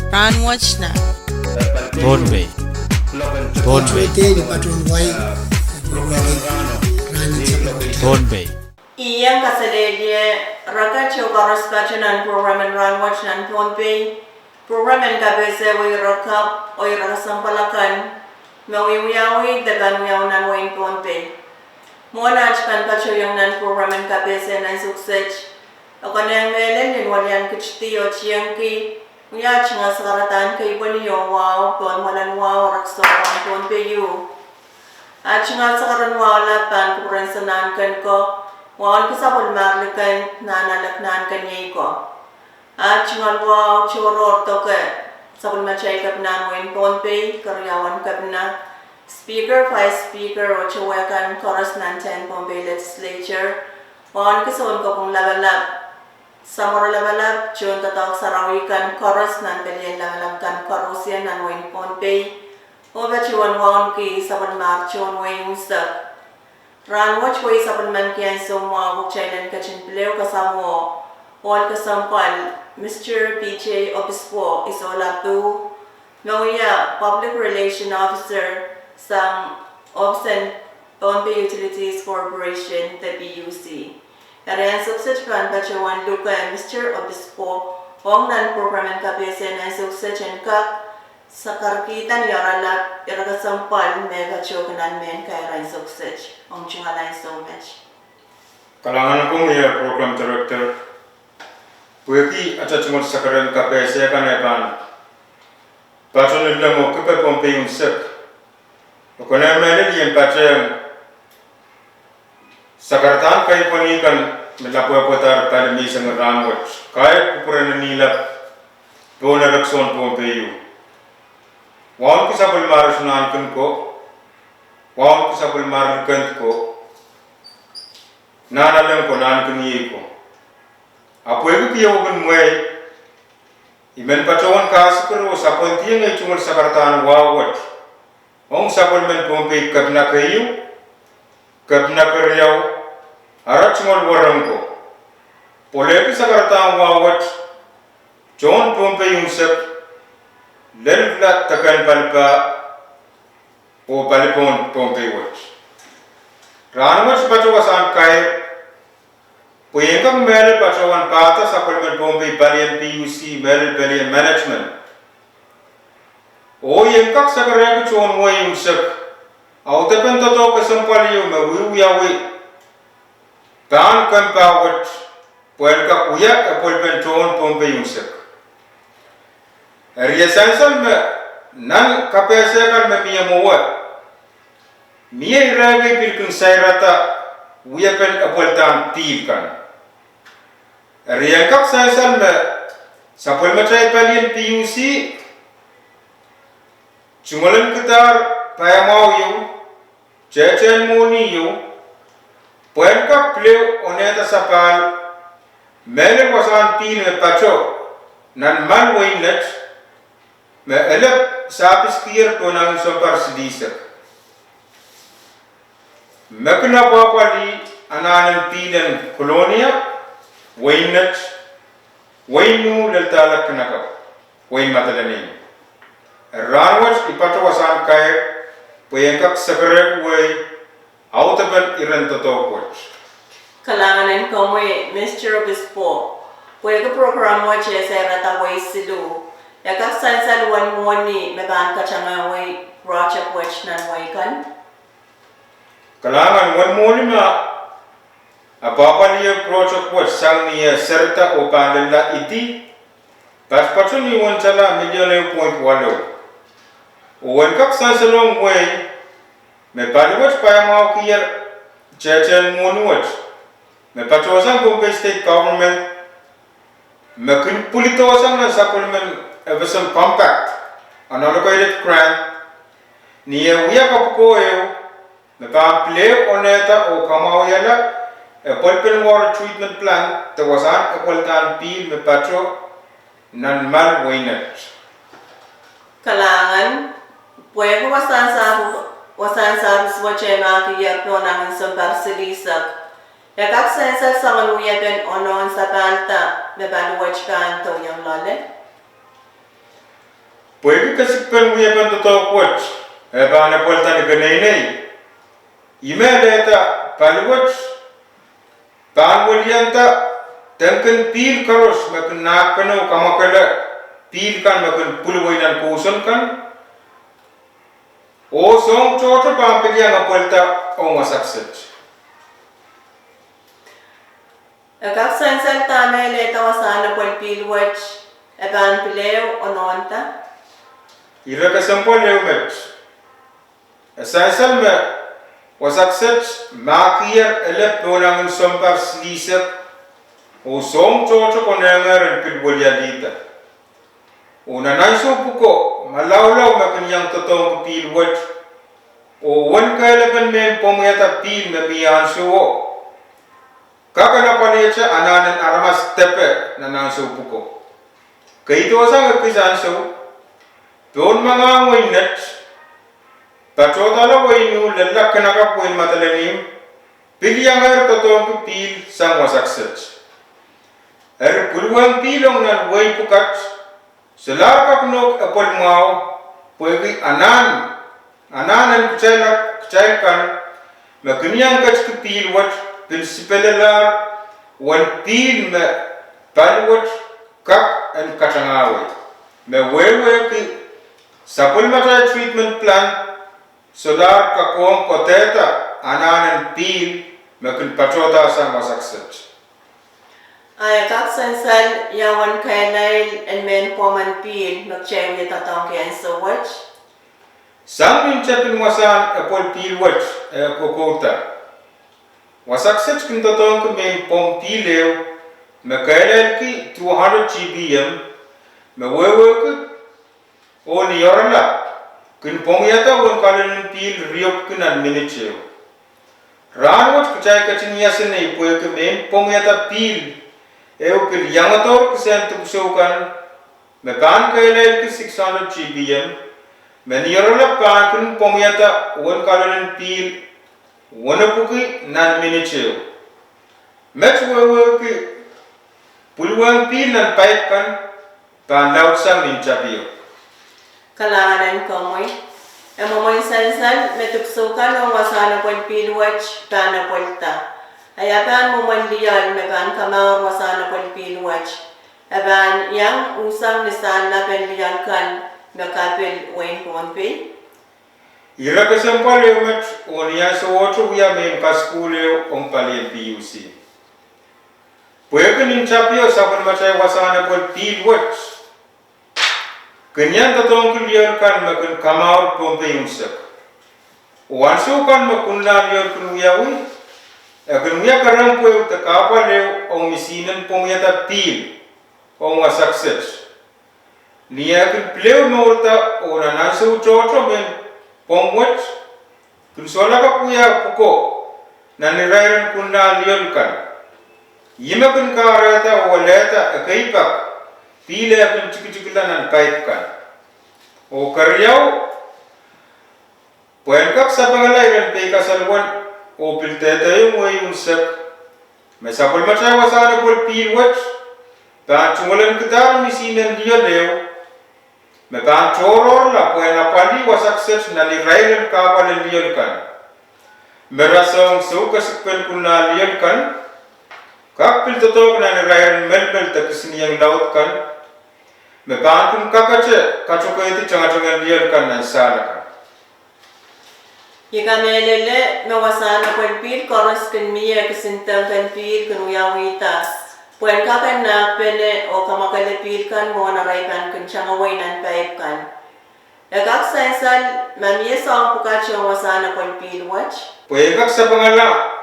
Rahnwet na. Pohnpei. Pohnpei. Iyang kasaledye raka chokaros pachanan program and Rahnwet nan Pohnpei program and kabese wi raka oy raka sampalakan mawi wiyawi dagan wiyaw nan wain Pohnpei mona achpan pachoyang nan program and kabese nan suksech akanang melen din walyan kichti o chiyangki wiya chinga sakaratan kay waliyo wow kon malan wow rakso ang Pohnpei yu achinga sakaran wow lapan kupuran sanan kan ko wan kisapul marlikan nanalaknan kanyay ko. At chingal wow churor toke sapul machay kap nan wain Pohnpei karyawan kap na speaker, vice speaker o chuwekan chorus nan 10 Pohnpei legislature. Wan kisun ko kung labalab. Samoro labalab chun tatok sarawikan chorus nan belien labalab kan korusyan nan wain Pohnpei. O bachiwan wan ki sapul marchon wain usak. Rahnwet way sapul man kiyan sumwa bukchailan kachin pileo kasamo all kasampal Mr. PJ Obispo Isolatu Noya Public Relation Officer sang Obsen Pohnpei Utilities Corporation the PUC. Karayan suksech pan pachawan luka Mr. Obispo Hong nan program and kabesen and suksech and kak sa karkitan yaralak irakasampal mega chokanan men kairan suksech ang chingalay so much. Kalangan ko may program director pwede at chungol sa karan kapese kan patron nila mo kape Pohnpei yung sek o kuna mele yung patron sa karatan kay panikan melapuaputar tali misang Rahnwet kaya kupuran nila doon rakson Pohnpei yung wan kisabul maras nankan ko wan kisabul markan ko nanalang ko nankan yi ko apoy ko kiyo gun moy imen pachawan kaskero sapon tieng ay chungol sakartan wawat ong sabul men Pohnpei kabna kayo kabna karyaw arat chungol warang ko poleki sakartan wawat chon Pohnpei yung sep lelvla takan palpa o palipon Pohnpei wat Rahnwet pachawasan kai puyengkang mele pachawan pata sapul men Pohnpei balian PUC mele balian management o yengkak sakarek chon mo yung sek autapen toto kasampal yu mawiu yawi tan kan pawat puengkak uya apolpen chon Pohnpei yung sek Riasansan me nan kapese kan me miya mowat miya irawi pilkun sayrata uyapen apoltan pil kan riangkak sansan me sapul macay palien PUC chungolan kitar payamaw yu chechen moni yu puengkak pleo oneta sapal mele wasan pil me pacho nan man wainlet me elep sapis kier ponang sompar sedisa mekna papali ananan pilen kolonia wainet wainu leltalak kenaka wain matalanin Rahnwet ipatawasan kaya puyengkak sakarek way autaban iran totokot Kalanganin ko mo Mr. Obispo pwede program mo siya sa rata way silu yakak sansal wan moni meban kachanga way project which nan way kan kalangan wan moni ma apapaliya project wat sang niya serta o pandala iti pas patun ni wan chala milyon point walo o wan kak sansalong way me paliwat payamaw kiyar chechen moni wat me patosan Pohnpei state government me kun pulitosan na supplement evasam compact unallocated grant niya wiya kapukoyo me pa play oneta o kamawiyala a polpen water treatment plant tawasan apoltan pil me patro nan mal wainet kalangan pwede wasan sa swatche ma kiyar po naman sa barsilisak yakak sensa sa manuya ben onon sa palta me baluwach kan to yung lole Puede que se pen we pen to quote e ba ne polta ne nei imedeta palwat panwolianta tenken pil karos makin nak peno kamakala pil kan makin pulwainan kuson kan o song choto pampilya ngapolta o masakset Agak sensen tame le tawasana pol pilwat eban pileo ononta ira ka sampol leumet sensen me wasakset makier elep donang sompar slisek o song choto konengar pilbolya lita una naiso puko malawlaw makin yang totong pilwat o wan kailaban men pomyata pil me miyanso Kaka na panicha ananan aramas tepe na nanso puko. Kaito sa kisanso don mga ngoynet patota la waynu lalla kanaka poin matalanim pilyangar totong pil sang wasakset. Pulwang pilong nan way pukat selar kaknok apol mau puegi ananan kcaikan maknyang kach pil wat Principella one pin me palwat kak and katangawe. Me wewe ki sapul mata treatment plan solar kakong koteta ananan pin me kun patota sa masakset. Ay kak sensen yawan kainail and men poman pin magchewi tatong kaya so watch. Sang chapin wasan apol pil watch kokota. Wasakset kintatong ke men Pohnpei leo me kailel ki 200 gbm me wewe ke o ni yorla kin pongyata won kalen pil riop kinan miniteo Rahnwet kacai kacin yasen nei poe ke men pongyata pil eu pil yangator kisen tupsokan me pan kailel ki 600 gbm me ni yorla pan kin pongyata won kalen pil Wana puki nan miniteo. Met wewe ki pulwang pil nan pipe kan pan laut sang min chapio. Kalangan komoy. Emomoy sensen metuksukan ang wasana pol pilwatch pana polta. Ayaban mo mandiyan me ban kamar wasana pol pilwatch. Aban yang usang nisan na penliyan kan nakapil wen Pohnpei. Ira ka sampal eumet onia so otro via men kaskule on palien PUC. Puede nin chapio sabon macai wasana pol pilwat. Kenyan tatong kulian kan makun kamar Pohnpei unsak. Wanso kan makun lian kun wiawi. Kun wia karang pueu ta kapa leo on misinan pongyata pil on wasakset. Nia kun pleu molta ona naso chocho men Pohnwet kunsola ka puya puko nanirairan kunna lion kan yima kun karata waleta kaipak pile kun chikchikila nan pipe kan o karyau poen kak sapangalai ran pe kasalwan o pilteta yung way unsak may sapol machay wasana pol pilwat pa chungolan kitar misinan dia leo me pan choror la poen apali wasakset na lirairan kapal lion kan merasong suka sikpen kunna lion kan kapil totok na lirairan melmel takisniyang laut kan me pan kun kakache kachuko iti changa lion kan na sala kan Yika melele me wasana pol pil koros kan miya kisintang kan pil kan uyawitas. Puan kakan na pene o kamakalipil kan mo na raipan kan changaway nan paip kan. Agak sensan mamiya song pukacho wasana pol pil watch. Puan kak sa pangala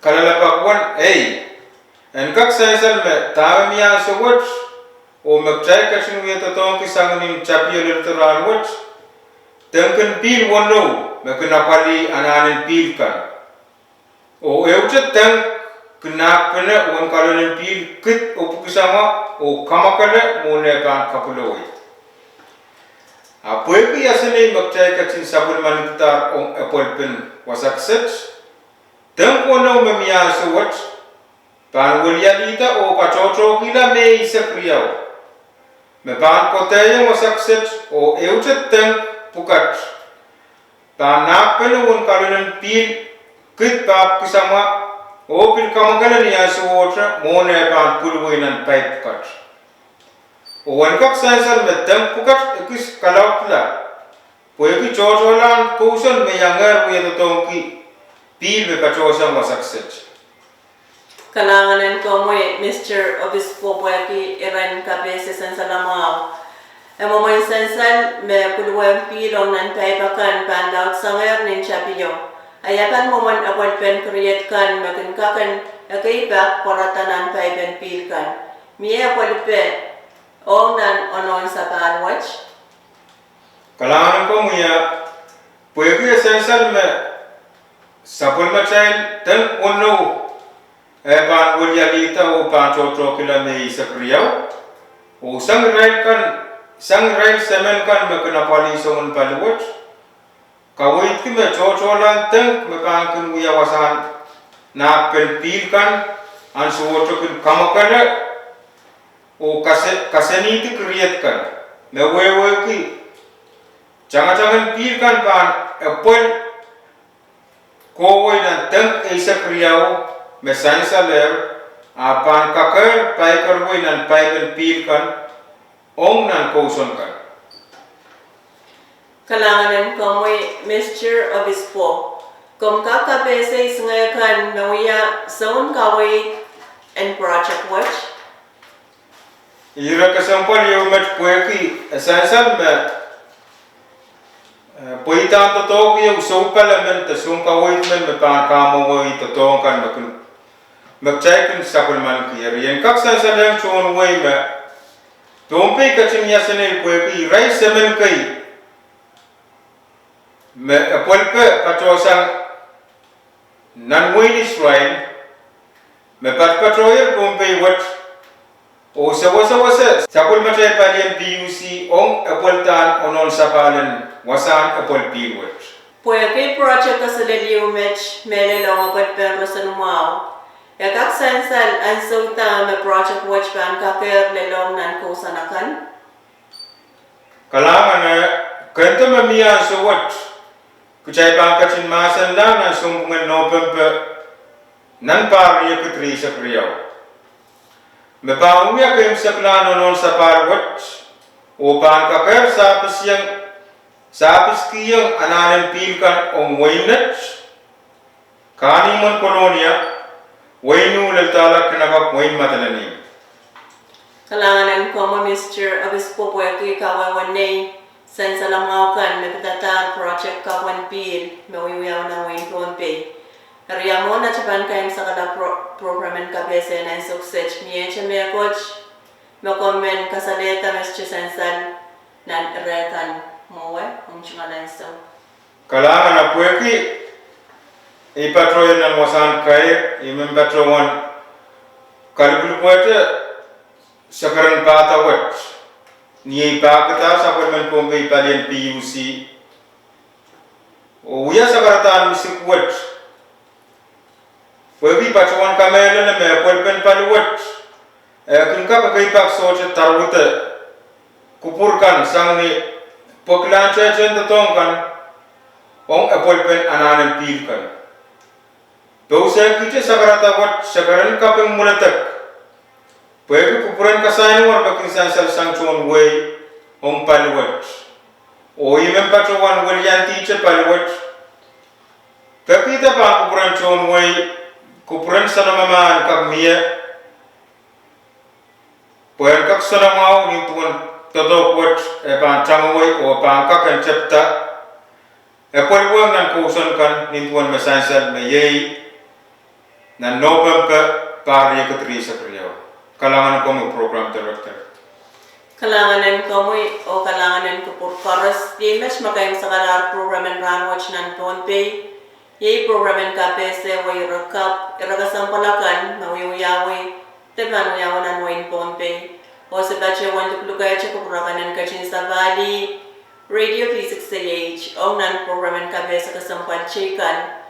kalalapakwan en kak sensan me tawa miya sa watch o magchay kasing wiya totong kisang nin chapyo lirturan watch tengken pil wano me kunapali ananin pil kan. O euchat teng Kena wan kalonin pil kit o pukisama o kamakala mune kan kapuloi. Apoy ki yasene magchay kachin sabun manitar on apol pen wasakset. Teng kono mamiya suwat pan wulia dita o kachocho kila me isa kriyaw. me pan kotaya mo success o euchet teng pukat pa napel un kalunan pil kit pap kisama o pil kamagalan ya suotra mo ne pan pulwinan pipe cut o wan kak sansal me teng pukat ekis kalautla po eki chocholan kusan me yangar we to tongki pil me kachosa mo success Kalanganan ko mo Mr. Obispo Pueki Iran Kabese Sansalamao. Emo mo sansal me pulwem pilong nan paibakan pandaut sanger nin chapiyo. Ayakan mo man apol pen create kan makinkakan akaiba poratanan paiben pilkan. Miya apol pe ong nan onon sa panwatch. Kalanganan ko mo ya Pueki sansal me sapul machail teng onno pan ulyalita o panchotro kila me isakriyaw o sang rail semen kan me kanapali songon paluwat kawit ki me chocholan teng me pangkin uyawasan na penpil kan an suwotro kin kamakala o kaseniti kriyat kan me wewe ki jangan pil kan pan apol kowoy na teng isakriyaw me sansa ler apan kakar pai karboy nan pai ben pil kan ong nan kauson kan Kalanganan ko mo Mr. Obispo. Kung kakabese isngayakan mawia zone kaway and project watch. ira kasampal yo mat pueki sansa me poitan to yo so parliament sum kaway men me pa kamo woy to kan makun magchay kun sapul man kiyar yan kaksan sa lang chon way ma Pohnpei kaching yasanay pueki rai semen kai me apolpe patosang nanwini shrine me patpatroyer Pohnpei wat o sawasa sapul machay palien PUC ong apoltan onon sapalan wasan apolpi wat Pueki project kasalaliw match melelong abot pero sa numaw. Yakak sansal an sauta me project watch ban kaker lelong nan kusanakan. Kalangan kanta mamia so what kuchay bangkachin masan lang ang sumbungan no pempe nan pariya kutri sa priyaw. Me panguya kayong sa plano non sa parwat o pangkaker sapis kiyang ananan pilkan o wainat kanimon kolonia wainu laltalak kanabak wain matalanim. Kalanganan ko mo Mr. Obispo Pueki kawawanay sansalangaw kan me patatar project kawan pil me wiwiyaw na wain Pohnpei. Kariya mo na chapan kayong sa kada programen kabese na success miye me coach me komen kasaleta Mr. Sansal nan rekan mo ang chungalan so. Kalangan na Pueki ipatroyen nan wasan kay imem patrowan kalbul puete sakaran pata wat ni pakata sapon men Pohnpei palien PUC o uya sakaratan misik wat Pueki patrowan kamela na me polpen paluwat kunka kay pak soje tarwute kupurkan sangni poklancha jenta tongkan ong apolpen ananan pilkan Dosa kita sakarata wat sakaran kapeng mulatak. Pueki kupuran kasayan war bakin sansal sangchon way ong paluwat. O imem patrowan walyanti che paluwat. Kakita pa kupuran chon way kupuran sanamaman kag miya. Puyan kak sanamaw ni tuwan todokwat pan changway o pan kakan chapta. Paluwang nan kuson kan ni tuwan masansal mayay na November pari kutri sa kriyaw. Kalangan ko mo program director. Kalanganan ko mo o kalanganan ko por paras di mas makayong sa kalar programen Rahnwet nan Pohnpei. Yay programen kapese way rakap iragasampalakan mawiwiyawi teman wiyawan nan wain Pohnpei. O sa bache wan duklugay cha kukurakanan kachin sa Valley Radio P6AH o nan programen kapese kasampal chikan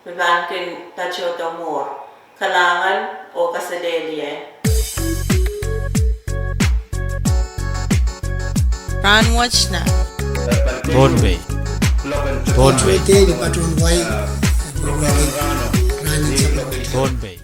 Bangkin Pachoto Moore, Kalangan o Kasadelia. Rahnwet na Pohnpei. Pohnpei. Pohnpei ni patron wai Pohnpei.